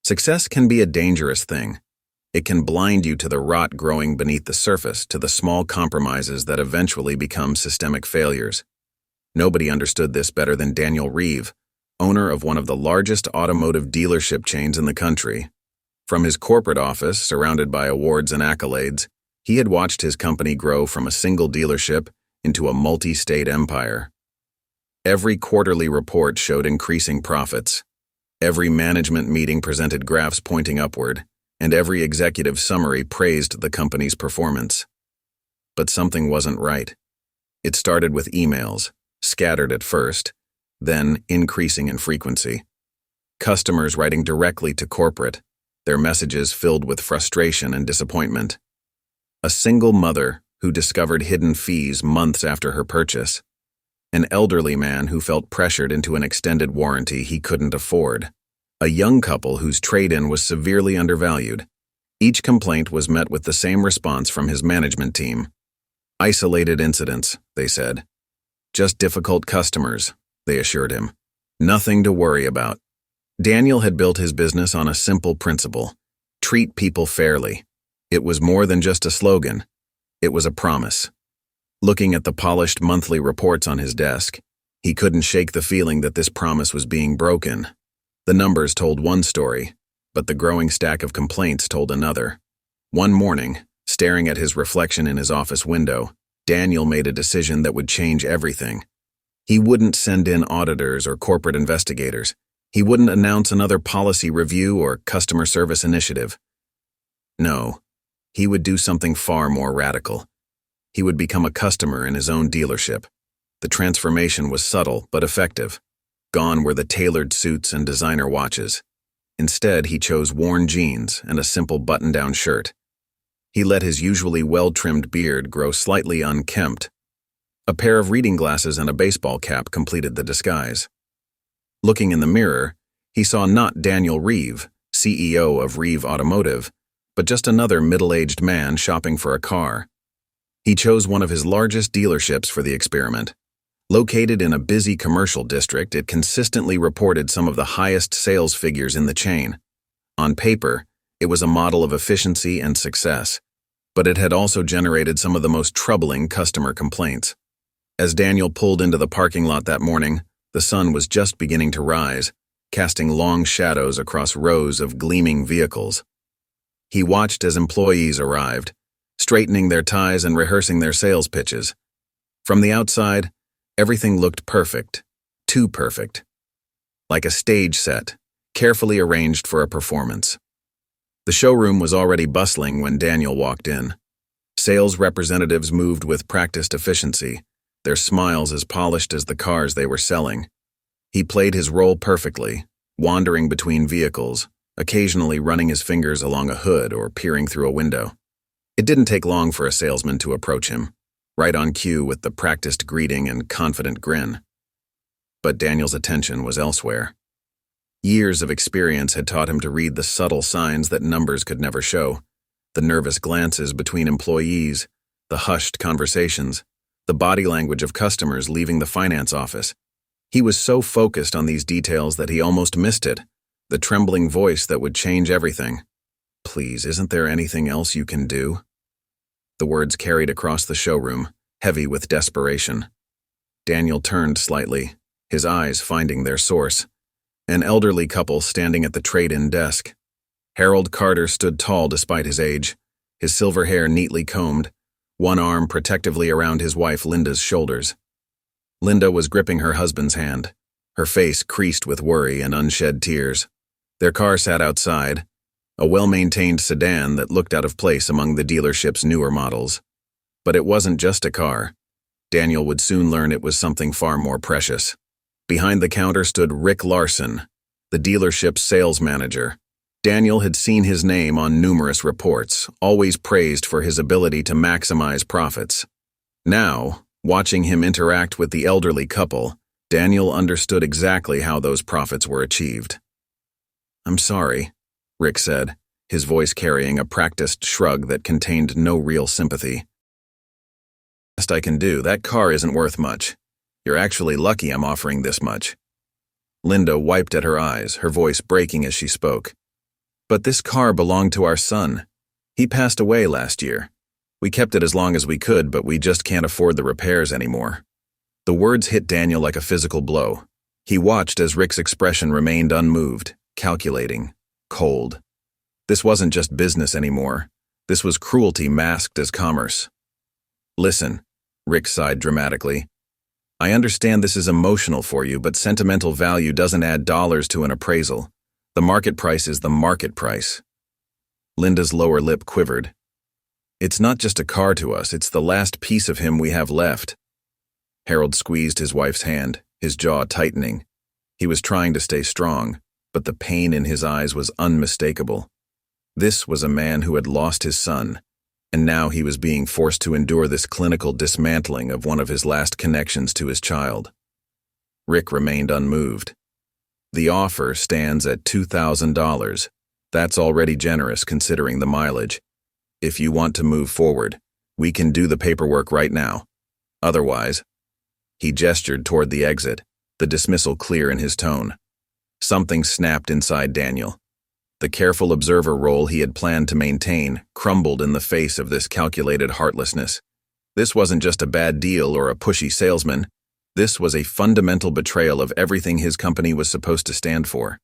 Success can be a dangerous thing. It can blind you to the rot growing beneath the surface, to the small compromises that eventually become systemic failures. Nobody understood this better than Daniel Reeve, owner of one of the largest automotive dealership chains in the country. From his corporate office, surrounded by awards and accolades, he had watched his company grow from a single dealership into a multi-state empire. Every quarterly report showed increasing profits. Every management meeting presented graphs pointing upward, and every executive summary praised the company's performance. But something wasn't right. It started with emails, scattered at first, then increasing in frequency. Customers writing directly to corporate, their messages filled with frustration and disappointment. A single mother who discovered hidden fees months after her purchase. An elderly man who felt pressured into an extended warranty he couldn't afford. A young couple whose trade-in was severely undervalued. Each complaint was met with the same response from his management team. Isolated incidents, they said. Just difficult customers, they assured him. Nothing to worry about. Daniel had built his business on a simple principle: treat people fairly. It was more than just a slogan. It was a promise. Looking at the polished monthly reports on his desk, he couldn't shake the feeling that this promise was being broken. The numbers told one story, but the growing stack of complaints told another. One morning, staring at his reflection in his office window, Daniel made a decision that would change everything. He wouldn't send in auditors or corporate investigators. He wouldn't announce another policy review or customer service initiative. No, he would do something far more radical. He would become a customer in his own dealership. The transformation was subtle but effective. Gone were the tailored suits and designer watches. Instead, he chose worn jeans and a simple button-down shirt. He let his usually well-trimmed beard grow slightly unkempt. A pair of reading glasses and a baseball cap completed the disguise. Looking in the mirror, he saw not Daniel Reeve, CEO of Reeve Automotive, but just another middle-aged man shopping for a car. He chose one of his largest dealerships for the experiment. Located in a busy commercial district, it consistently reported some of the highest sales figures in the chain. On paper, it was a model of efficiency and success, but it had also generated some of the most troubling customer complaints. As Daniel pulled into the parking lot that morning, the sun was just beginning to rise, casting long shadows across rows of gleaming vehicles. He watched as employees arrived, straightening their ties and rehearsing their sales pitches. From the outside, everything looked perfect, too perfect. Like a stage set, carefully arranged for a performance. The showroom was already bustling when Daniel walked in. Sales representatives moved with practiced efficiency, their smiles as polished as the cars they were selling. He played his role perfectly, wandering between vehicles, occasionally running his fingers along a hood or peering through a window. It didn't take long for a salesman to approach him, right on cue with the practiced greeting and confident grin. But Daniel's attention was elsewhere. Years of experience had taught him to read the subtle signs that numbers could never show: the nervous glances between employees, the hushed conversations, the body language of customers leaving the finance office. He was so focused on these details that he almost missed it, the trembling voice that would change everything. "Please, isn't there anything else you can do?" The words carried across the showroom, heavy with desperation. Daniel turned slightly, his eyes finding their source. An elderly couple standing at the trade-in desk. Harold Carter stood tall despite his age, his silver hair neatly combed, one arm protectively around his wife Linda's shoulders. Linda was gripping her husband's hand, her face creased with worry and unshed tears. Their car sat outside, a well-maintained sedan that looked out of place among the dealership's newer models. But it wasn't just a car. Daniel would soon learn it was something far more precious. Behind the counter stood Rick Larson, the dealership's sales manager. Daniel had seen his name on numerous reports, always praised for his ability to maximize profits. Now, watching him interact with the elderly couple, Daniel understood exactly how those profits were achieved. "I'm sorry," Rick said, his voice carrying a practiced shrug that contained no real sympathy. "Best I can do, that car isn't worth much. You're actually lucky I'm offering this much." Linda wiped at her eyes, her voice breaking as she spoke. But this car belonged to our son. He passed away last year. We kept it as long as we could, but we just can't afford the repairs anymore." The words hit Daniel like a physical blow. He watched as Rick's expression remained unmoved, calculating, cold. This wasn't just business anymore. This was cruelty masked as commerce. "Listen," Rick sighed dramatically. "I understand this is emotional for you, but sentimental value doesn't add dollars to an appraisal. The market price is the market price." Linda's lower lip quivered. "It's not just a car to us, it's the last piece of him we have left." Harold squeezed his wife's hand, his jaw tightening. He was trying to stay strong, but the pain in his eyes was unmistakable. This was a man who had lost his son, and now he was being forced to endure this clinical dismantling of one of his last connections to his child. Rick remained unmoved. "The offer stands at $2,000. That's already generous considering the mileage. If you want to move forward, we can do the paperwork right now. Otherwise—" He gestured toward the exit, the dismissal clear in his tone. Something snapped inside Daniel. The careful observer role he had planned to maintain crumbled in the face of this calculated heartlessness. This wasn't just a bad deal or a pushy salesman. This was a fundamental betrayal of everything his company was supposed to stand for.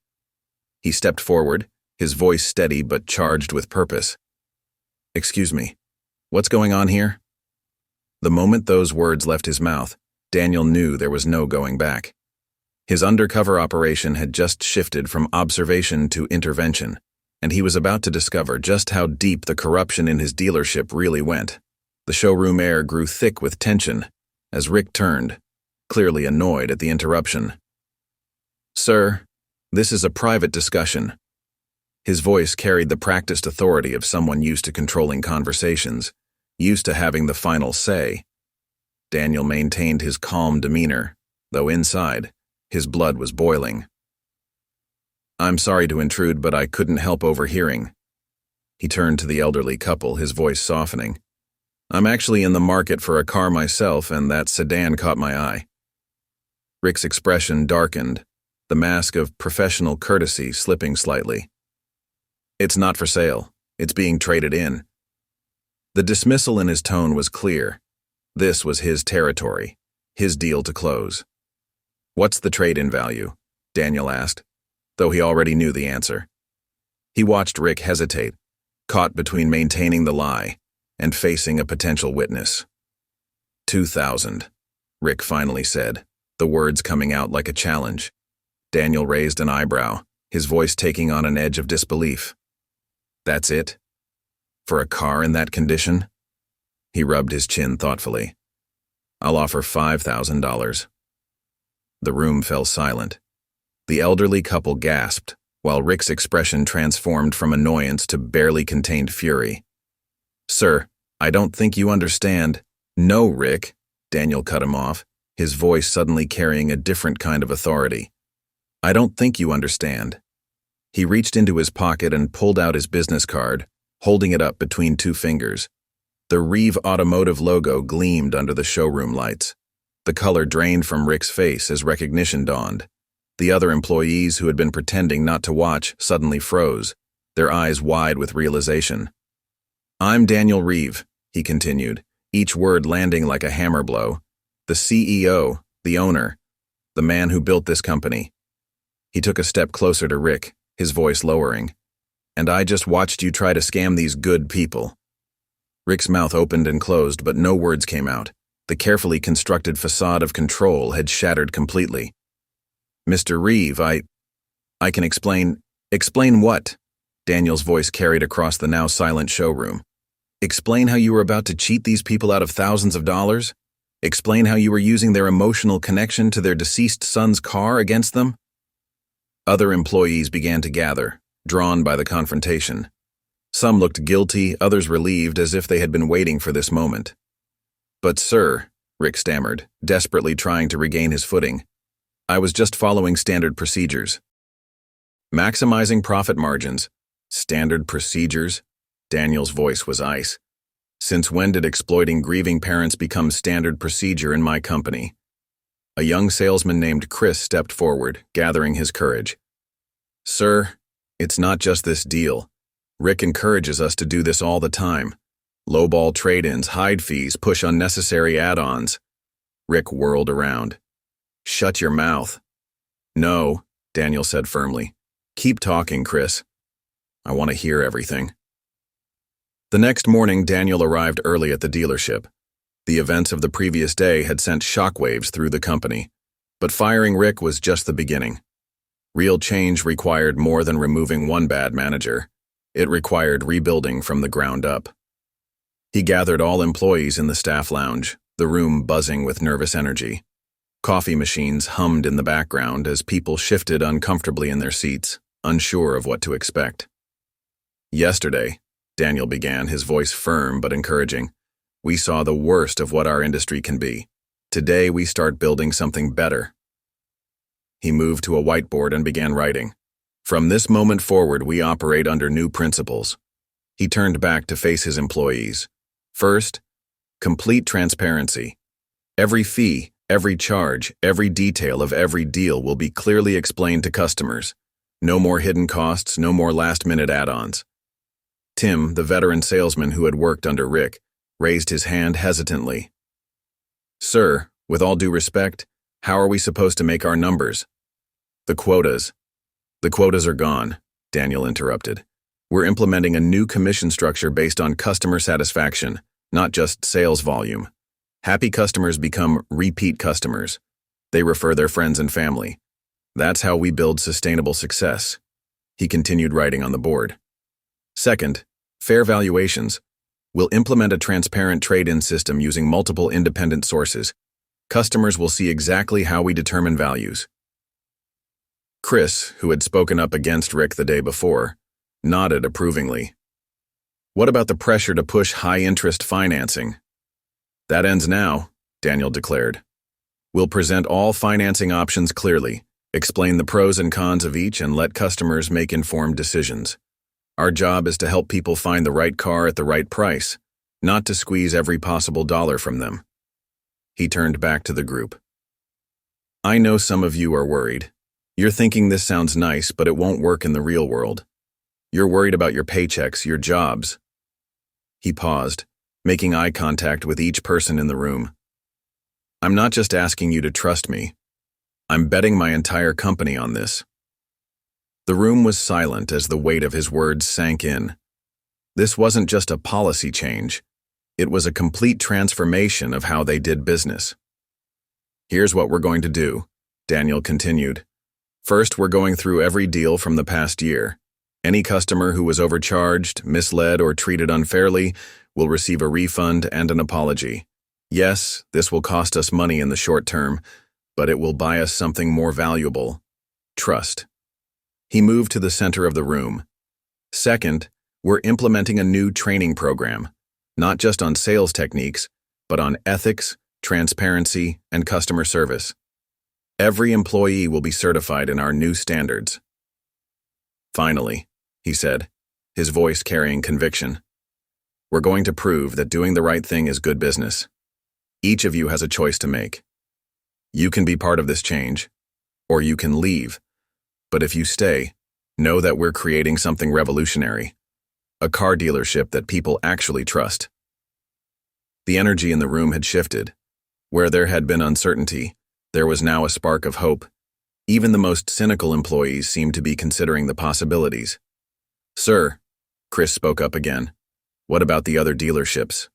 He stepped forward, his voice steady but charged with purpose. "Excuse me, what's going on here?" The moment those words left his mouth, Daniel knew there was no going back. His undercover operation had just shifted from observation to intervention, and he was about to discover just how deep the corruption in his dealership really went. The showroom air grew thick with tension as Rick turned, clearly annoyed at the interruption. "Sir, this is a private discussion." His voice carried the practiced authority of someone used to controlling conversations, used to having the final say. Daniel maintained his calm demeanor, though inside, his blood was boiling. "I'm sorry to intrude, but I couldn't help overhearing." He turned to the elderly couple, his voice softening. "I'm actually in the market for a car myself, and that sedan caught my eye." Rick's expression darkened, the mask of professional courtesy slipping slightly. "It's not for sale. It's being traded in." The dismissal in his tone was clear. This was his territory, his deal to close. "What's the trade-in value?" Daniel asked, though he already knew the answer. He watched Rick hesitate, caught between maintaining the lie and facing a potential witness. "2,000, Rick finally said, the words coming out like a challenge. Daniel raised an eyebrow, his voice taking on an edge of disbelief. "That's it? For a car in that condition?" He rubbed his chin thoughtfully. "I'll offer $5,000. The room fell silent. The elderly couple gasped, while Rick's expression transformed from annoyance to barely contained fury. "Sir, I don't think you understand." "No, Rick," Daniel cut him off, his voice suddenly carrying a different kind of authority. "I don't think you understand." He reached into his pocket and pulled out his business card, holding it up between two fingers. The Reeve Automotive logo gleamed under the showroom lights. The color drained from Rick's face as recognition dawned. The other employees who had been pretending not to watch suddenly froze, their eyes wide with realization. "I'm Daniel Reeve," he continued, each word landing like a hammer blow. "The CEO, the owner, the man who built this company." He took a step closer to Rick, his voice lowering. "And I just watched you try to scam these good people." Rick's mouth opened and closed, but no words came out. The carefully constructed facade of control had shattered completely. "Mr. Reeve, I can explain." "Explain what?" Daniel's voice carried across the now silent showroom. "Explain how you were about to cheat these people out of thousands of dollars? Explain how you were using their emotional connection to their deceased son's car against them?" Other employees began to gather, drawn by the confrontation. Some looked guilty, others relieved, as if they had been waiting for this moment. "But sir," Rick stammered, desperately trying to regain his footing, "I was just following standard procedures." "Maximizing profit margins. Standard procedures?" Daniel's voice was ice. "Since when did exploiting grieving parents become standard procedure in my company?" A young salesman named Chris stepped forward, gathering his courage. "Sir," It's not just this deal. Rick encourages us to do this all the time. Lowball trade-ins, hide fees, push unnecessary add-ons. Rick whirled around. Shut your mouth. No, Daniel said firmly. Keep talking, Chris. I want to hear everything. The next morning, Daniel arrived early at the dealership. The events of the previous day had sent shockwaves through the company, but firing Rick was just the beginning. Real change required more than removing one bad manager. It required rebuilding from the ground up. He gathered all employees in the staff lounge, the room buzzing with nervous energy. Coffee machines hummed in the background as people shifted uncomfortably in their seats, unsure of what to expect. Yesterday, Daniel began, his voice firm but encouraging, we saw the worst of what our industry can be. Today we start building something better. He moved to a whiteboard and began writing. From this moment forward, we operate under new principles. He turned back to face his employees. First, complete transparency. Every fee, every charge, every detail of every deal will be clearly explained to customers. No more hidden costs, no more last-minute add-ons. Tim, the veteran salesman who had worked under Rick, raised his hand hesitantly. Sir, with all due respect, how are we supposed to make our numbers? The quotas. The quotas are gone, Daniel interrupted. We're implementing a new commission structure based on customer satisfaction, not just sales volume. Happy customers become repeat customers. They refer their friends and family. That's how we build sustainable success. He continued writing on the board. Second, fair valuations. We'll implement a transparent trade-in system using multiple independent sources. Customers will see exactly how we determine values. Chris, who had spoken up against Rick the day before, nodded approvingly. What about the pressure to push high-interest financing? That ends now, Daniel declared. We'll present all financing options clearly, explain the pros and cons of each, and let customers make informed decisions. Our job is to help people find the right car at the right price, not to squeeze every possible dollar from them. He turned back to the group. I know some of you are worried. You're thinking this sounds nice, but it won't work in the real world. You're worried about your paychecks, your jobs. He paused, making eye contact with each person in the room. I'm not just asking you to trust me. I'm betting my entire company on this. The room was silent as the weight of his words sank in. This wasn't just a policy change. It was a complete transformation of how they did business. Here's what we're going to do, Daniel continued. First, we're going through every deal from the past year. Any customer who was overcharged, misled, or treated unfairly will receive a refund and an apology. Yes, this will cost us money in the short term, but it will buy us something more valuable: trust. He moved to the center of the room. Second, we're implementing a new training program, not just on sales techniques, but on ethics, transparency, and customer service. Every employee will be certified in our new standards. Finally, he said, his voice carrying conviction, we're going to prove that doing the right thing is good business. Each of you has a choice to make. You can be part of this change, or you can leave. But if you stay, know that we're creating something revolutionary, a car dealership that people actually trust. The energy in the room had shifted. Where there had been uncertainty, there was now a spark of hope. Even the most cynical employees seemed to be considering the possibilities. Sir, Chris spoke up again, what about the other dealerships?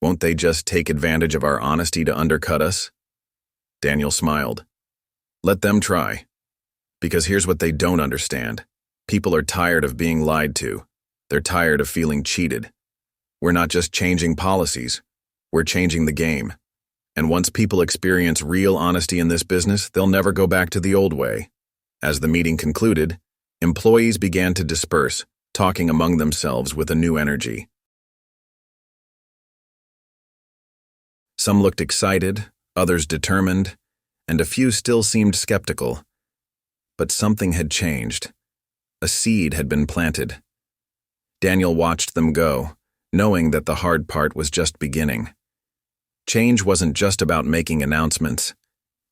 Won't they just take advantage of our honesty to undercut us? Daniel smiled. Let them try. Because here's what they don't understand. People are tired of being lied to. They're tired of feeling cheated. We're not just changing policies. We're changing the game. And once people experience real honesty in this business, they'll never go back to the old way. As the meeting concluded, employees began to disperse, talking among themselves with a new energy. Some looked excited, others determined, and a few still seemed skeptical. But something had changed. A seed had been planted. Daniel watched them go, knowing that the hard part was just beginning. Change wasn't just about making announcements.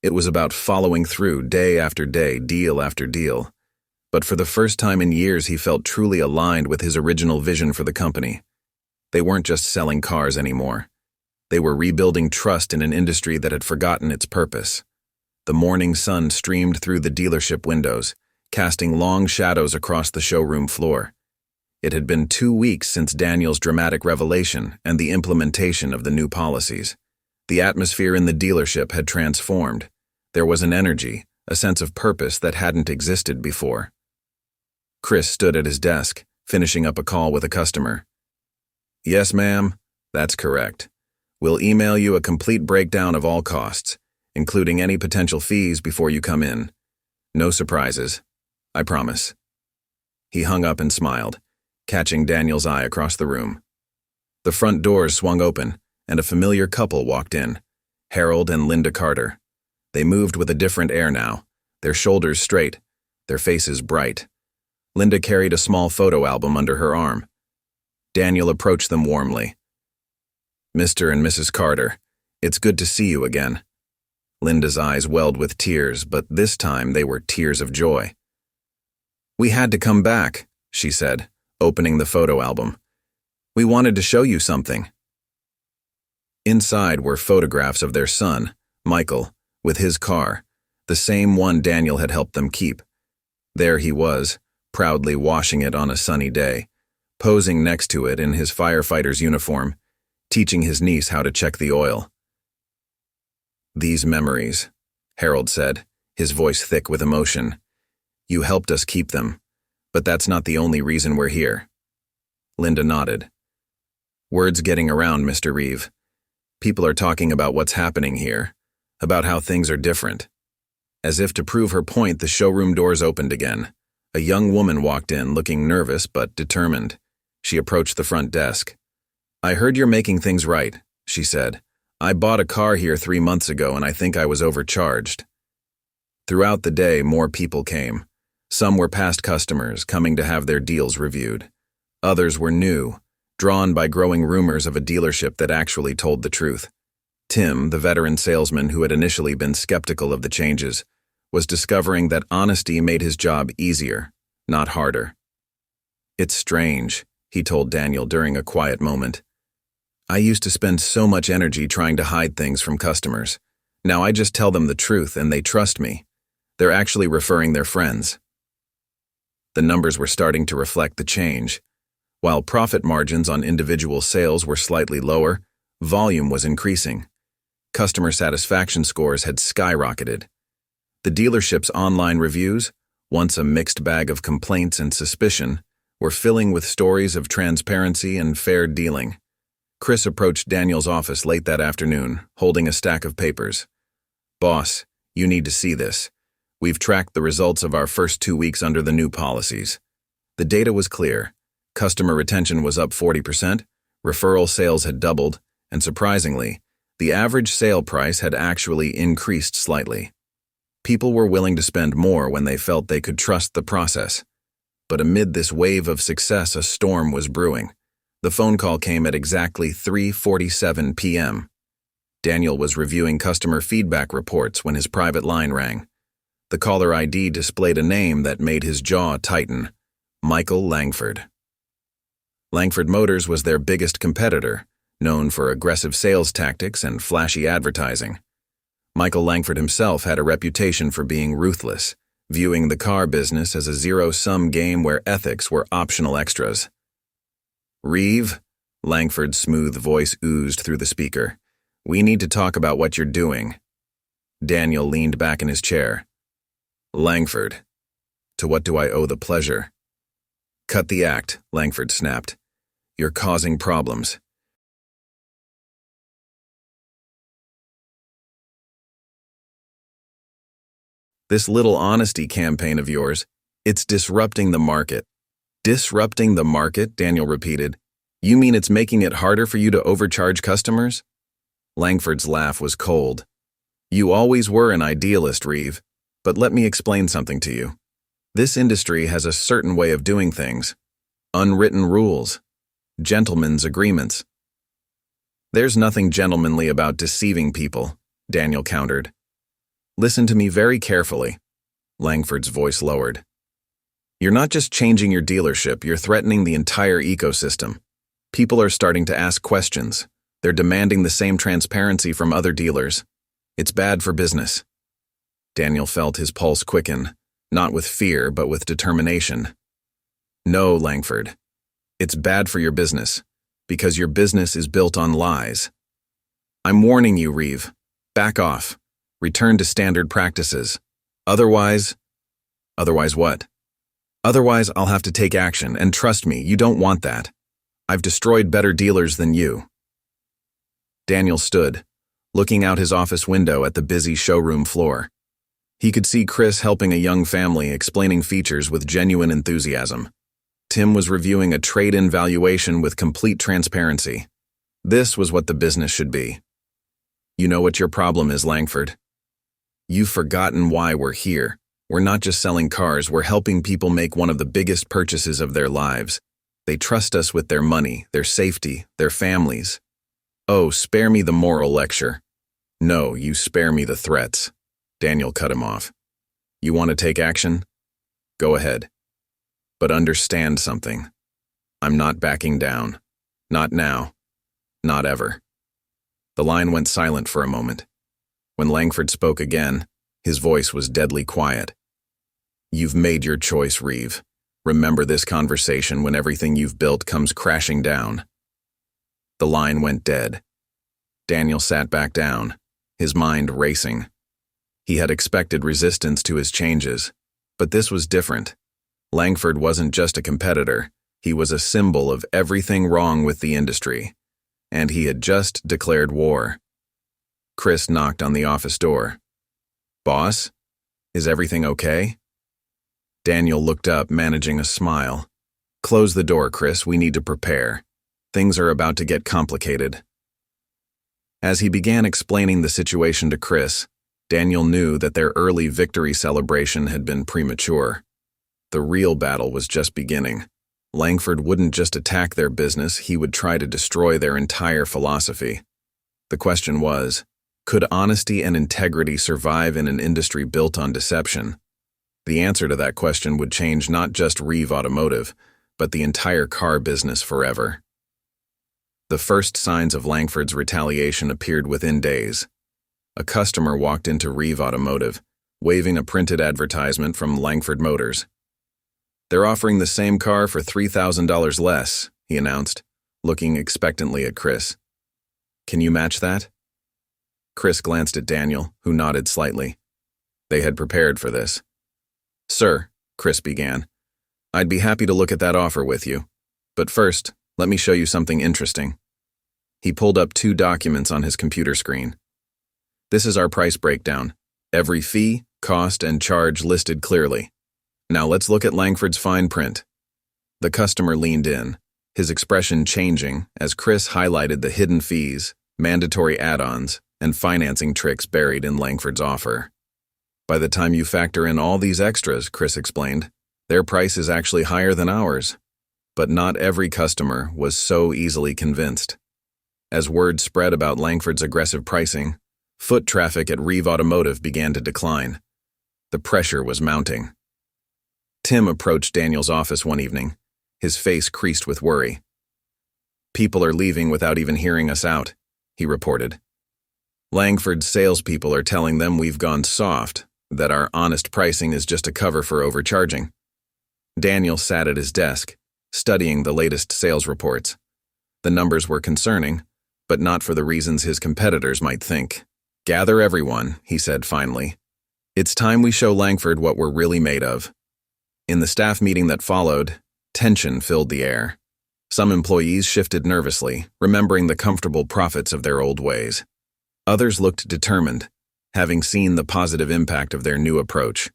It was about following through day after day, deal after deal. But for the first time in years, he felt truly aligned with his original vision for the company. They weren't just selling cars anymore. They were rebuilding trust in an industry that had forgotten its purpose. The morning sun streamed through the dealership windows, casting long shadows across the showroom floor. It had been 2 weeks since Daniel's dramatic revelation and the implementation of the new policies. The atmosphere in the dealership had transformed. There was an energy, a sense of purpose that hadn't existed before. Chris stood at his desk, finishing up a call with a customer. "Yes, ma'am, that's correct. We'll email you a complete breakdown of all costs, including any potential fees before you come in. No surprises, I promise." He hung up and smiled, catching Daniel's eye across the room. The front doors swung open, and a familiar couple walked in, Harold and Linda Carter. They moved with a different air now, their shoulders straight, their faces bright. Linda carried a small photo album under her arm. Daniel approached them warmly. "Mr. and Mrs. Carter, it's good to see you again." Linda's eyes welled with tears, but this time they were tears of joy. "We had to come back," she said, opening the photo album. "We wanted to show you something." Inside were photographs of their son, Michael, with his car, the same one Daniel had helped them keep. There he was, proudly washing it on a sunny day, posing next to it in his firefighter's uniform, teaching his niece how to check the oil. "These memories," Harold said, his voice thick with emotion. "You helped us keep them, but that's not the only reason we're here." Linda nodded. "Word's getting around, Mr. Reeve. People are talking about what's happening here, about how things are different." As if to prove her point, the showroom doors opened again. A young woman walked in, looking nervous but determined. She approached the front desk. "I heard you're making things right," she said. "I bought a car here 3 months ago and I think I was overcharged." Throughout the day, more people came. Some were past customers, coming to have their deals reviewed. Others were new, drawn by growing rumors of a dealership that actually told the truth. Tim, the veteran salesman who had initially been skeptical of the changes, was discovering that honesty made his job easier, not harder. "It's strange," he told Daniel during a quiet moment. "I used to spend so much energy trying to hide things from customers. Now I just tell them the truth and they trust me. They're actually referring their friends." The numbers were starting to reflect the change. While profit margins on individual sales were slightly lower, volume was increasing. Customer satisfaction scores had skyrocketed. The dealership's online reviews, once a mixed bag of complaints and suspicion, were filling with stories of transparency and fair dealing. Chris approached Daniel's office late that afternoon, holding a stack of papers. "Boss, you need to see this. We've tracked the results of our first 2 weeks under the new policies. The data was clear. Customer retention was up 40%, referral sales had doubled, and surprisingly, the average sale price had actually increased slightly. People were willing to spend more when they felt they could trust the process. But amid this wave of success, a storm was brewing. The phone call came at exactly 3:47 p.m. Daniel was reviewing customer feedback reports when his private line rang. The caller ID displayed a name that made his jaw tighten: Michael Langford. Langford Motors was their biggest competitor, known for aggressive sales tactics and flashy advertising. Michael Langford himself had a reputation for being ruthless, viewing the car business as a zero-sum game where ethics were optional extras. "Reeve," Langford's smooth voice oozed through the speaker, "we need to talk about what you're doing." Daniel leaned back in his chair. "Langford, to what do I owe the pleasure?" "Cut the act," Langford snapped. "You're causing problems." "This little honesty campaign of yours, it's disrupting the market." "Disrupting the market?" Daniel repeated. "You mean it's making it harder for you to overcharge customers?" Langford's laugh was cold. "You always were an idealist, Reeve, but let me explain something to you. This industry has a certain way of doing things. Unwritten rules. Gentlemen's agreements." "There's nothing gentlemanly about deceiving people," Daniel countered. "Listen to me very carefully." Langford's voice lowered. You're not just changing your dealership, you're threatening the entire ecosystem. People are starting to ask questions. They're demanding the same transparency from other dealers. It's bad for business. Daniel felt his pulse quicken, not with fear, but with determination. No, Langford. It's bad for your business, because your business is built on lies. I'm warning you, Reeve. Back off. Return to standard practices. Otherwise what? Otherwise, I'll have to take action, and trust me, you don't want that. I've destroyed better dealers than you. Daniel stood, looking out his office window at the busy showroom floor. He could see Chris helping a young family explaining features with genuine enthusiasm. Tim was reviewing a trade-in valuation with complete transparency. This was what the business should be. You know what your problem is, Langford. You've forgotten why we're here. We're not just selling cars, we're helping people make one of the biggest purchases of their lives. They trust us with their money, their safety, their families. Oh, spare me the moral lecture. No, you spare me the threats. Daniel cut him off. You want to take action? Go ahead. But understand something. I'm not backing down. Not now. Not ever. The line went silent for a moment. When Langford spoke again, his voice was deadly quiet. You've made your choice, Reeve. Remember this conversation when everything you've built comes crashing down. The line went dead. Daniel sat back down, his mind racing. He had expected resistance to his changes, but this was different. Langford wasn't just a competitor, he was a symbol of everything wrong with the industry, and he had just declared war. Chris knocked on the office door. Boss? Is everything okay? Daniel looked up, managing a smile. Close the door, Chris, we need to prepare. Things are about to get complicated. As he began explaining the situation to Chris, Daniel knew that their early victory celebration had been premature. The real battle was just beginning. Langford wouldn't just attack their business, he would try to destroy their entire philosophy. The question was, could honesty and integrity survive in an industry built on deception? The answer to that question would change not just Reeve Automotive, but the entire car business forever. The first signs of Langford's retaliation appeared within days. A customer walked into Reeve Automotive, waving a printed advertisement from Langford Motors. They're offering the same car for $3,000 less, he announced, looking expectantly at Chris. Can you match that? Chris glanced at Daniel, who nodded slightly. They had prepared for this. Sir, Chris began, I'd be happy to look at that offer with you. But first, let me show you something interesting. He pulled up 2 documents on his computer screen. This is our price breakdown. Every fee, cost, and charge listed clearly. Now let's look at Langford's fine print. The customer leaned in, his expression changing as Chris highlighted the hidden fees, mandatory add-ons, and financing tricks buried in Langford's offer. By the time you factor in all these extras, Chris explained, their price is actually higher than ours. But not every customer was so easily convinced. As word spread about Langford's aggressive pricing, foot traffic at Reeve Automotive began to decline. The pressure was mounting. Tim approached Daniel's office one evening, his face creased with worry. People are leaving without even hearing us out, he reported. Langford's salespeople are telling them we've gone soft, that our honest pricing is just a cover for overcharging. Daniel sat at his desk, studying the latest sales reports. The numbers were concerning, but not for the reasons his competitors might think. Gather everyone, he said finally. It's time we show Langford what we're really made of. In the staff meeting that followed, tension filled the air. Some employees shifted nervously, remembering the comfortable profits of their old ways. Others looked determined, having seen the positive impact of their new approach.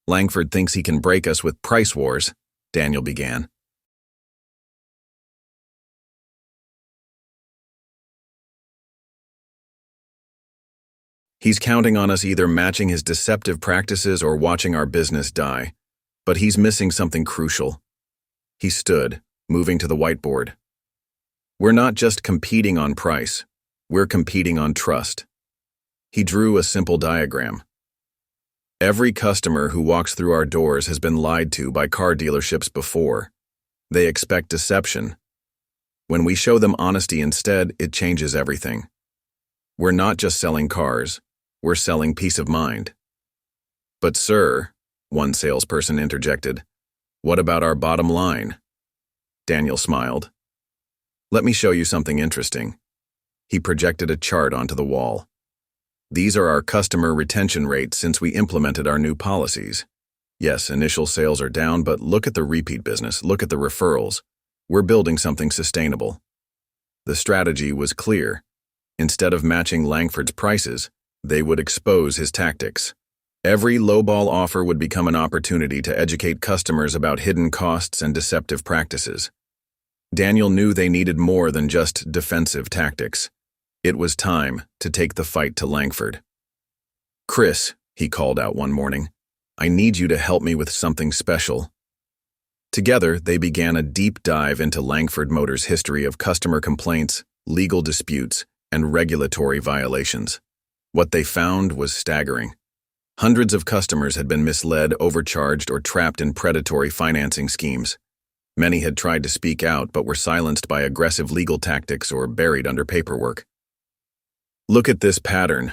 Langford thinks he can break us with price wars, Daniel began. He's counting on us either matching his deceptive practices or watching our business die. But he's missing something crucial. He stood, moving to the whiteboard. We're not just competing on price, we're competing on trust. He drew a simple diagram. Every customer who walks through our doors has been lied to by car dealerships before. They expect deception. When we show them honesty instead, it changes everything. We're not just selling cars, we're selling peace of mind. But sir, one salesperson interjected, what about our bottom line? Daniel smiled. Let me show you something interesting. He projected a chart onto the wall. These are our customer retention rates since we implemented our new policies. Yes, initial sales are down, but look at the repeat business, look at the referrals. We're building something sustainable. The strategy was clear. Instead of matching Langford's prices, they would expose his tactics. Every lowball offer would become an opportunity to educate customers about hidden costs and deceptive practices. Daniel knew they needed more than just defensive tactics. It was time to take the fight to Langford. Chris, he called out one morning, I need you to help me with something special. Together, they began a deep dive into Langford Motors' history of customer complaints, legal disputes, and regulatory violations. What they found was staggering. Hundreds of customers had been misled, overcharged, or trapped in predatory financing schemes. Many had tried to speak out but were silenced by aggressive legal tactics or buried under paperwork. Look at this pattern,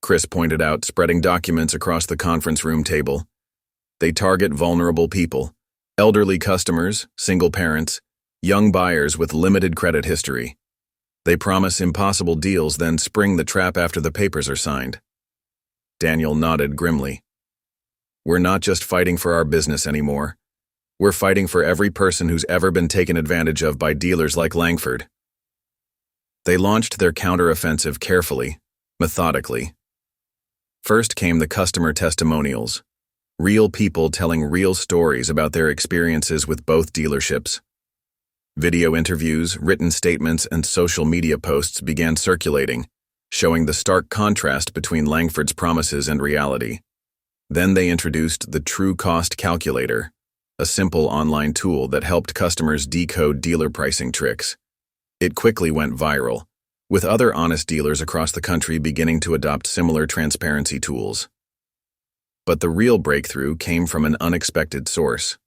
Chris pointed out, spreading documents across the conference room table. They target vulnerable people, elderly customers, single parents, young buyers with limited credit history. They promise impossible deals, then spring the trap after the papers are signed. Daniel nodded grimly. We're not just fighting for our business anymore. We're fighting for every person who's ever been taken advantage of by dealers like Langford. They launched their counteroffensive carefully, methodically. First came the customer testimonials, real people telling real stories about their experiences with both dealerships. Video interviews, written statements, and social media posts began circulating, showing the stark contrast between Langford's promises and reality. Then they introduced the True Cost Calculator, a simple online tool that helped customers decode dealer pricing tricks. It quickly went viral, with other honest dealers across the country beginning to adopt similar transparency tools. But the real breakthrough came from an unexpected source.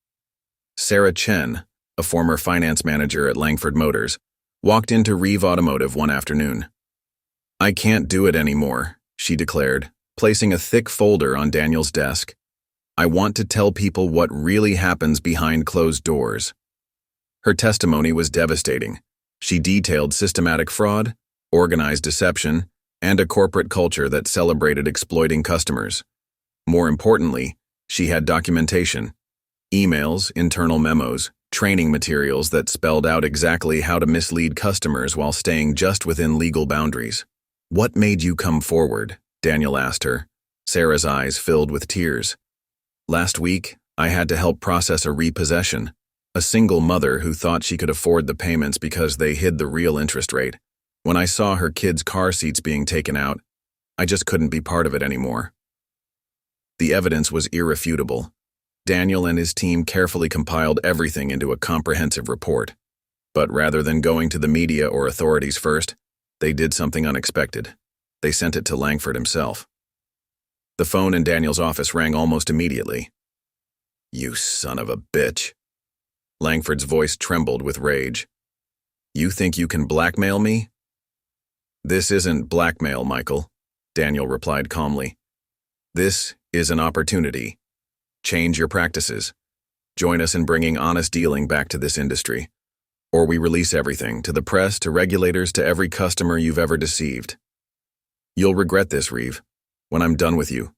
Sarah Chen, a former finance manager at Langford Motors, walked into Reeve Automotive one afternoon. I can't do it anymore, she declared, placing a thick folder on Daniel's desk. I want to tell people what really happens behind closed doors. Her testimony was devastating. She detailed systematic fraud, organized deception, and a corporate culture that celebrated exploiting customers. More importantly, she had documentation, emails, internal memos, training materials that spelled out exactly how to mislead customers while staying just within legal boundaries. What made you come forward? Daniel asked her, Sarah's eyes filled with tears. Last week, I had to help process a repossession. A single mother who thought she could afford the payments because they hid the real interest rate. When I saw her kids' car seats being taken out, I just couldn't be part of it anymore. The evidence was irrefutable. Daniel and his team carefully compiled everything into a comprehensive report. But rather than going to the media or authorities first, they did something unexpected. They sent it to Langford himself. The phone in Daniel's office rang almost immediately. You son of a bitch. Langford's voice trembled with rage. You think you can blackmail me? This isn't blackmail, Michael, Daniel replied calmly. This is an opportunity. Change your practices. Join us in bringing honest dealing back to this industry. Or we release everything, to the press, to regulators, to every customer you've ever deceived. You'll regret this, Reeve, when I'm done with you.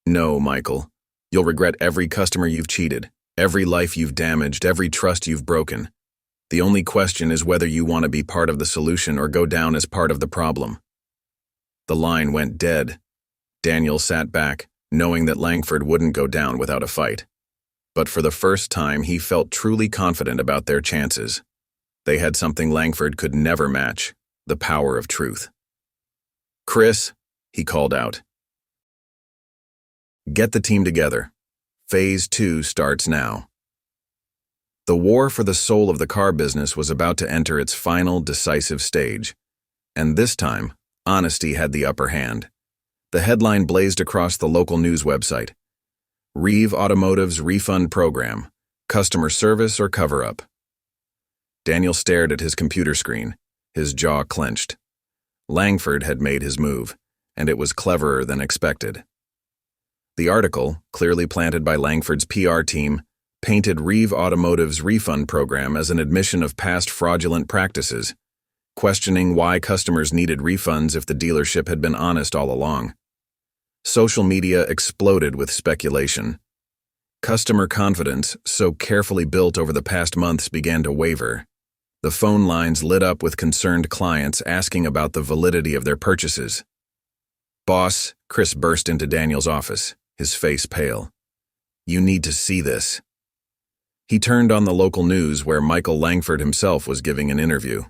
No, Michael, you'll regret every customer you've cheated. Every life you've damaged, every trust you've broken. The only question is whether you want to be part of the solution or go down as part of the problem. The line went dead. Daniel sat back, knowing that Langford wouldn't go down without a fight. But for the first time, he felt truly confident about their chances. They had something Langford could never match, the power of truth. Chris, he called out. Get the team together. Phase 2 starts now. The war for the soul of the car business was about to enter its final, decisive stage. And this time, honesty had the upper hand. The headline blazed across the local news website. Reeve Automotive's refund program. Customer service or cover-up? Daniel stared at his computer screen, his jaw clenched. Langford had made his move, and it was cleverer than expected. The article, clearly planted by Langford's PR team, painted Reeve Automotive's refund program as an admission of past fraudulent practices, questioning why customers needed refunds if the dealership had been honest all along. Social media exploded with speculation. Customer confidence, so carefully built over the past months, began to waver. The phone lines lit up with concerned clients asking about the validity of their purchases. "Boss," Chris burst into Daniel's office, his face pale. "You need to see this." He turned on the local news where Michael Langford himself was giving an interview.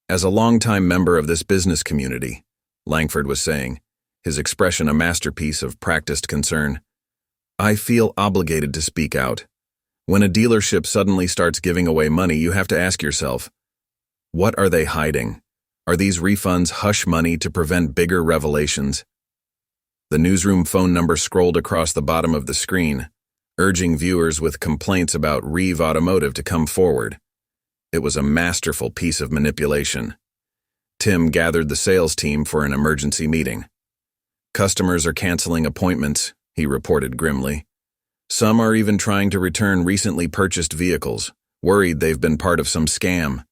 "As a longtime member of this business community," Langford was saying, his expression a masterpiece of practiced concern, "I feel obligated to speak out. When a dealership suddenly starts giving away money, you have to ask yourself, what are they hiding? Are these refunds hush money to prevent bigger revelations?" The newsroom phone number scrolled across the bottom of the screen, urging viewers with complaints about Reeve Automotive to come forward. It was a masterful piece of manipulation. Tim gathered the sales team for an emergency meeting. "Customers are canceling appointments," he reported grimly. "Some are even trying to return recently purchased vehicles, worried they've been part of some scam."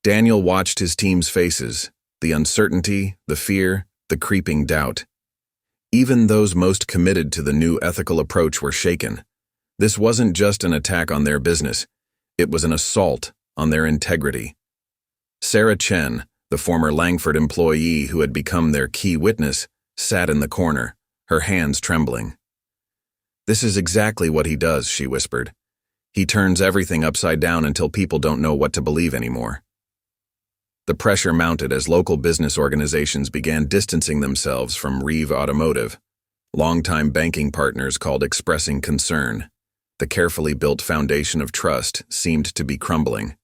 Daniel watched his team's faces, the uncertainty, the fear, the creeping doubt. Even those most committed to the new ethical approach were shaken. This wasn't just an attack on their business, it was an assault on their integrity. Sarah Chen, the former Langford employee who had become their key witness, sat in the corner, her hands trembling. "This is exactly what he does," she whispered. "He turns everything upside down until people don't know what to believe anymore." The pressure mounted as local business organizations began distancing themselves from Reeve Automotive. Longtime banking partners called expressing concern. The carefully built foundation of trust seemed to be crumbling.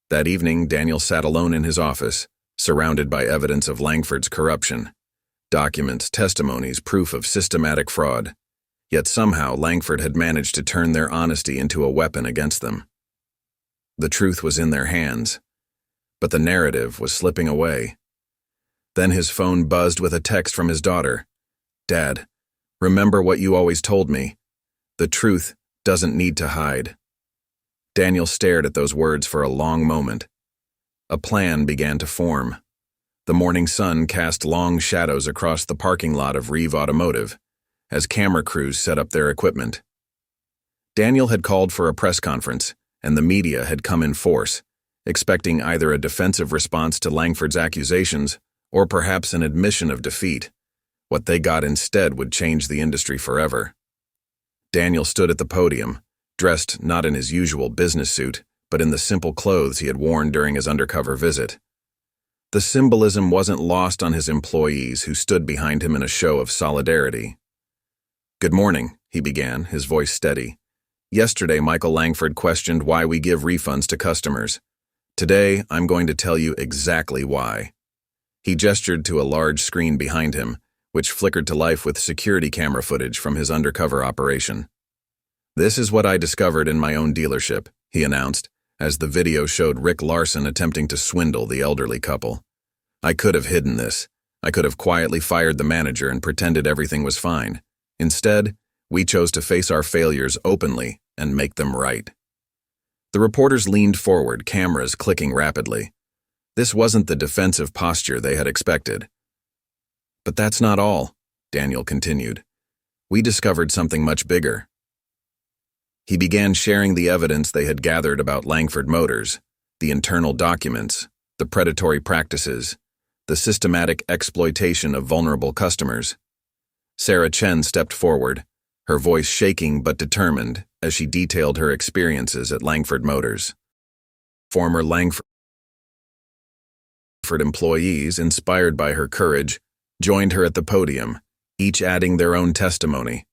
That evening, Daniel sat alone in his office, surrounded by evidence of Langford's corruption. Documents, testimonies, proof of systematic fraud. Yet somehow Langford had managed to turn their honesty into a weapon against them. The truth was in their hands, but the narrative was slipping away. Then his phone buzzed with a text from his daughter. "Dad, remember what you always told me. The truth doesn't need to hide." Daniel stared at those words for a long moment. A plan began to form. The morning sun cast long shadows across the parking lot of Reeve Automotive as camera crews set up their equipment. Daniel had called for a press conference, and the media had come in force, expecting either a defensive response to Langford's accusations or perhaps an admission of defeat. What they got instead would change the industry forever. Daniel stood at the podium, dressed not in his usual business suit, but in the simple clothes he had worn during his undercover visit. The symbolism wasn't lost on his employees, who stood behind him in a show of solidarity. "Good morning," he began, his voice steady. "Yesterday, Michael Langford questioned why we give refunds to customers. Today, I'm going to tell you exactly why." He gestured to a large screen behind him, which flickered to life with security camera footage from his undercover operation. "This is what I discovered in my own dealership," he announced, as the video showed Rick Larson attempting to swindle the elderly couple. "I could have hidden this. I could have quietly fired the manager and pretended everything was fine. Instead, we chose to face our failures openly and make them right." The reporters leaned forward, cameras clicking rapidly. This wasn't the defensive posture they had expected. "But that's not all," Daniel continued. "We discovered something much bigger." He began sharing the evidence they had gathered about Langford Motors, the internal documents, the predatory practices, the systematic exploitation of vulnerable customers. Sarah Chen stepped forward, her voice shaking but determined as she detailed her experiences at Langford Motors. Former Langford employees, inspired by her courage, joined her at the podium, each adding their own testimony.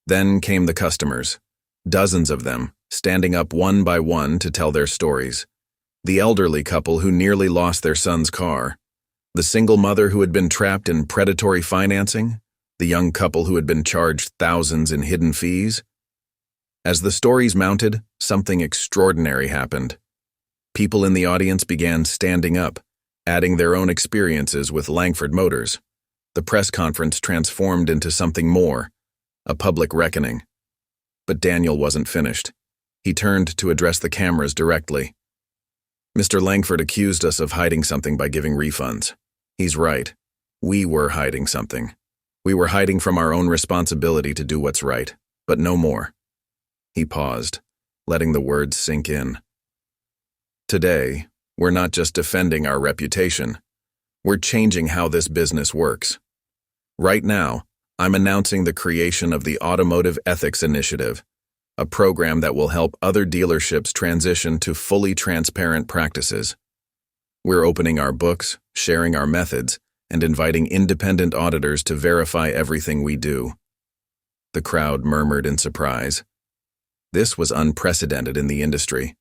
Then came the customers, dozens of them, standing up one by one to tell their stories. The elderly couple who nearly lost their son's car, the single mother who had been trapped in predatory financing, The young couple who had been charged thousands in hidden fees? As the stories mounted, something extraordinary happened. People in the audience began standing up, adding their own experiences with Langford Motors. The press conference transformed into something more, a public reckoning. But Daniel wasn't finished. He turned to address the cameras directly. Mr. Langford accused us of hiding something by giving refunds. He's right. We were hiding something. We were hiding from our own responsibility to do what's right, but no more. He paused, letting the words sink in. Today, we're not just defending our reputation. We're changing how this business works. Right now, I'm announcing the creation of the Automotive Ethics Initiative, a program that will help other dealerships transition to fully transparent practices. We're opening our books, sharing our methods, and inviting independent auditors to verify everything we do. The crowd murmured in surprise. This was unprecedented in the industry.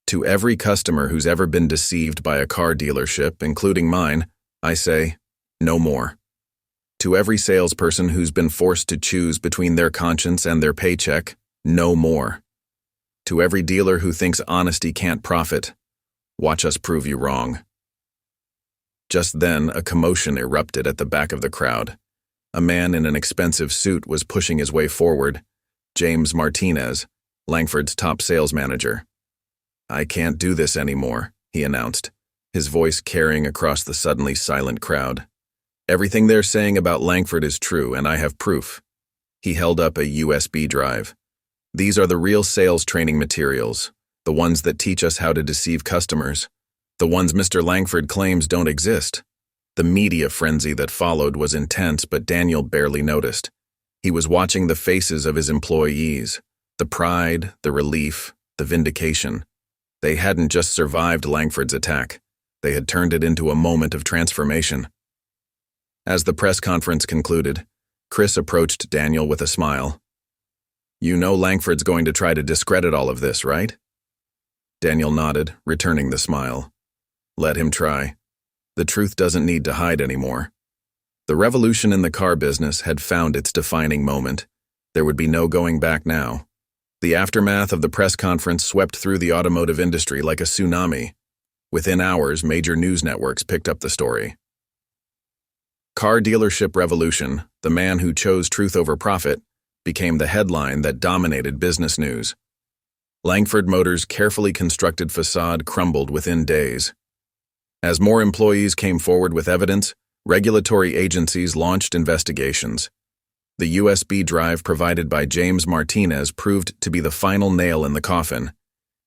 To every customer who's ever been deceived by a car dealership, including mine, I say, no more. To every salesperson who's been forced to choose between their conscience and their paycheck, no more. To every dealer who thinks honesty can't profit, watch us prove you wrong. Just then, a commotion erupted at the back of the crowd. A man in an expensive suit was pushing his way forward, James Martinez, Langford's top sales manager. "I can't do this anymore," he announced, his voice carrying across the suddenly silent crowd. "Everything they're saying about Langford is true, and I have proof." He held up a USB drive. "These are the real sales training materials, the ones that teach us how to deceive customers. The ones Mr. Langford claims don't exist." The media frenzy that followed was intense, but Daniel barely noticed. He was watching the faces of his employees, the pride, the relief, the vindication. They hadn't just survived Langford's attack. They had turned it into a moment of transformation. As the press conference concluded, Chris approached Daniel with a smile. "You know Langford's going to try to discredit all of this, right?" Daniel nodded, returning the smile. "Let him try. The truth doesn't need to hide anymore." The revolution in the car business had found its defining moment. There would be no going back now. The aftermath of the press conference swept through the automotive industry like a tsunami. Within hours, major news networks picked up the story. "Car Dealership Revolution, the man who chose truth over profit," became the headline that dominated business news. Langford Motors' carefully constructed facade crumbled within days. As more employees came forward with evidence, regulatory agencies launched investigations. The USB drive provided by James Martinez proved to be the final nail in the coffin.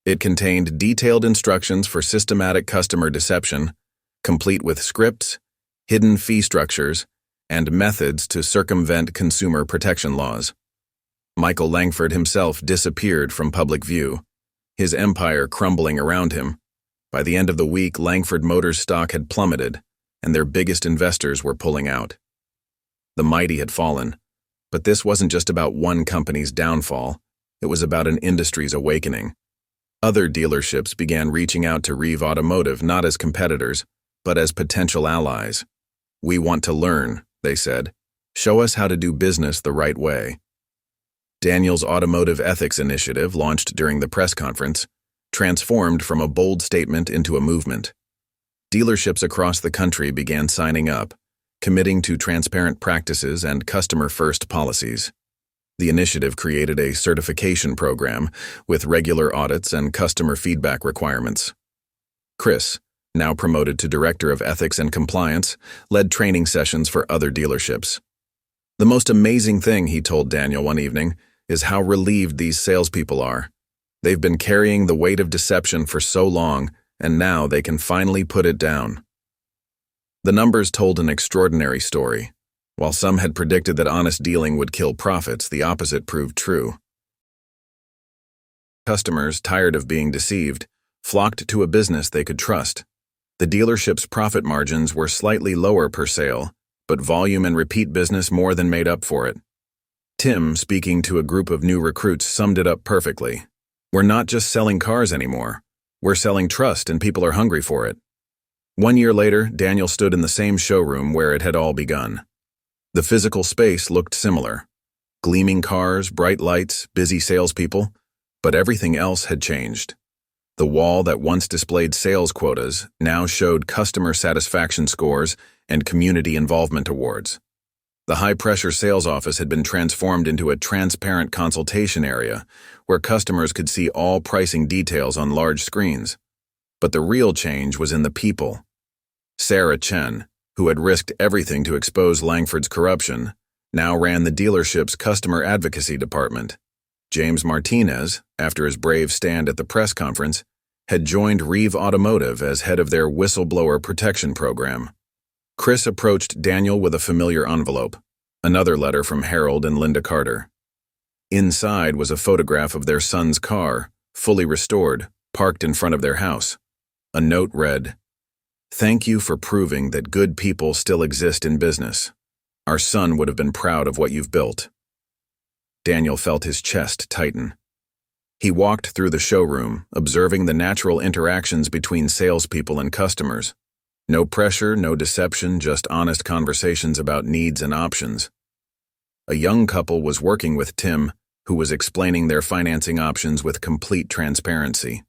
It contained detailed instructions for systematic customer deception, complete with scripts, hidden fee structures, and methods to circumvent consumer protection laws. Michael Langford himself disappeared from public view, his empire crumbling around him. By the end of the week, Langford Motors stock had plummeted, and their biggest investors were pulling out. The mighty had fallen, but this wasn't just about one company's downfall, it was about an industry's awakening. Other dealerships began reaching out to Reeve Automotive not as competitors, but as potential allies. "We want to learn," they said. "Show us how to do business the right way." Daniel's Automotive Ethics Initiative, launched during the press conference, transformed from a bold statement into a movement. Dealerships across the country began signing up, committing to transparent practices and customer-first policies. The initiative created a certification program with regular audits and customer feedback requirements. Chris, now promoted to Director of Ethics and Compliance, led training sessions for other dealerships. "The most amazing thing," he told Daniel one evening, "is how relieved these salespeople are. They've been carrying the weight of deception for so long, and now they can finally put it down." The numbers told an extraordinary story. While some had predicted that honest dealing would kill profits, the opposite proved true. Customers, tired of being deceived, flocked to a business they could trust. The dealership's profit margins were slightly lower per sale, but volume and repeat business more than made up for it. Tim, speaking to a group of new recruits, summed it up perfectly. "We're not just selling cars anymore. We're selling trust, and people are hungry for it." 1 year later, Daniel stood in the same showroom where it had all begun. The physical space looked similar. Gleaming cars, bright lights, busy salespeople, but everything else had changed. The wall that once displayed sales quotas now showed customer satisfaction scores and community involvement awards. The high-pressure sales office had been transformed into a transparent consultation area where customers could see all pricing details on large screens. But the real change was in the people. Sarah Chen, who had risked everything to expose Langford's corruption, now ran the dealership's customer advocacy department. James Martinez, after his brave stand at the press conference, had joined Reeve Automotive as head of their whistleblower protection program. Chris approached Daniel with a familiar envelope, another letter from Harold and Linda Carter. Inside was a photograph of their son's car, fully restored, parked in front of their house. A note read, "Thank you for proving that good people still exist in business. Our son would have been proud of what you've built." Daniel felt his chest tighten. He walked through the showroom, observing the natural interactions between salespeople and customers. No pressure, no deception, just honest conversations about needs and options. A young couple was working with Tim, who was explaining their financing options with complete transparency.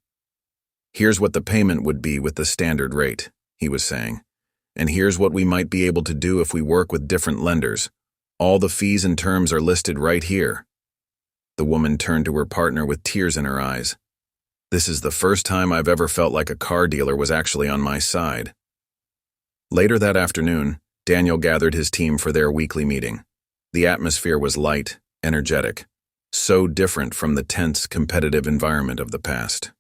"Here's what the payment would be with the standard rate," he was saying. "And here's what we might be able to do if we work with different lenders. All the fees and terms are listed right here." The woman turned to her partner with tears in her eyes. "This is the first time I've ever felt like a car dealer was actually on my side." Later that afternoon, Daniel gathered his team for their weekly meeting. The atmosphere was light, energetic, so different from the tense, competitive environment of the past.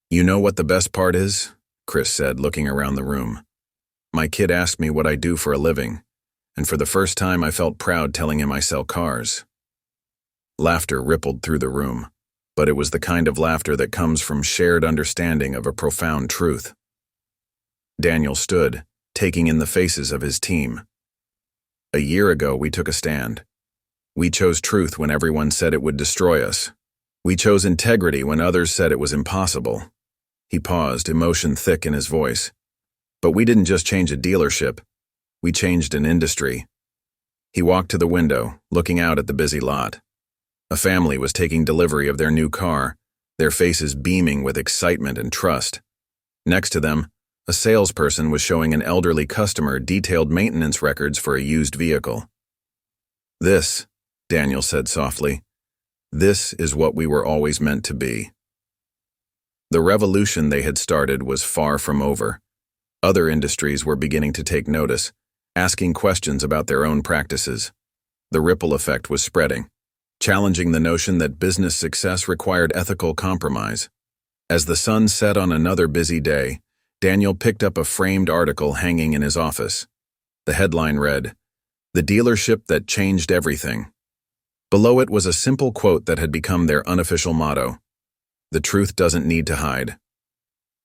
"You know what the best part is?" Chris said, looking around the room. "My kid asked me what I do for a living, and for the first time I felt proud telling him I sell cars." Laughter rippled through the room, but it was the kind of laughter that comes from shared understanding of a profound truth. Daniel stood, taking in the faces of his team. "A year ago, we took a stand. We chose truth when everyone said it would destroy us. We chose integrity when others said it was impossible." He paused, emotion thick in his voice. "But we didn't just change a dealership. We changed an industry." He walked to the window, looking out at the busy lot. A family was taking delivery of their new car, their faces beaming with excitement and trust. Next to them, a salesperson was showing an elderly customer detailed maintenance records for a used vehicle. "This," Daniel said softly, "this is what we were always meant to be." The revolution they had started was far from over. Other industries were beginning to take notice, asking questions about their own practices. The ripple effect was spreading, challenging the notion that business success required ethical compromise. As the sun set on another busy day, Daniel picked up a framed article hanging in his office. The headline read, "The Dealership That Changed Everything." Below it was a simple quote that had become their unofficial motto, "The truth doesn't need to hide."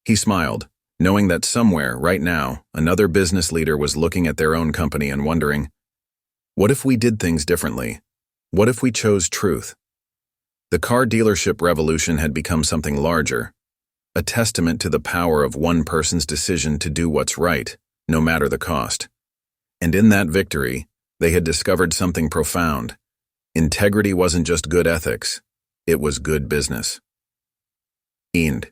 He smiled, knowing that somewhere, right now, another business leader was looking at their own company and wondering, what if we did things differently? What if we chose truth? The car dealership revolution had become something larger, a testament to the power of one person's decision to do what's right, no matter the cost. And in that victory, they had discovered something profound. Integrity wasn't just good ethics, it was good business. End.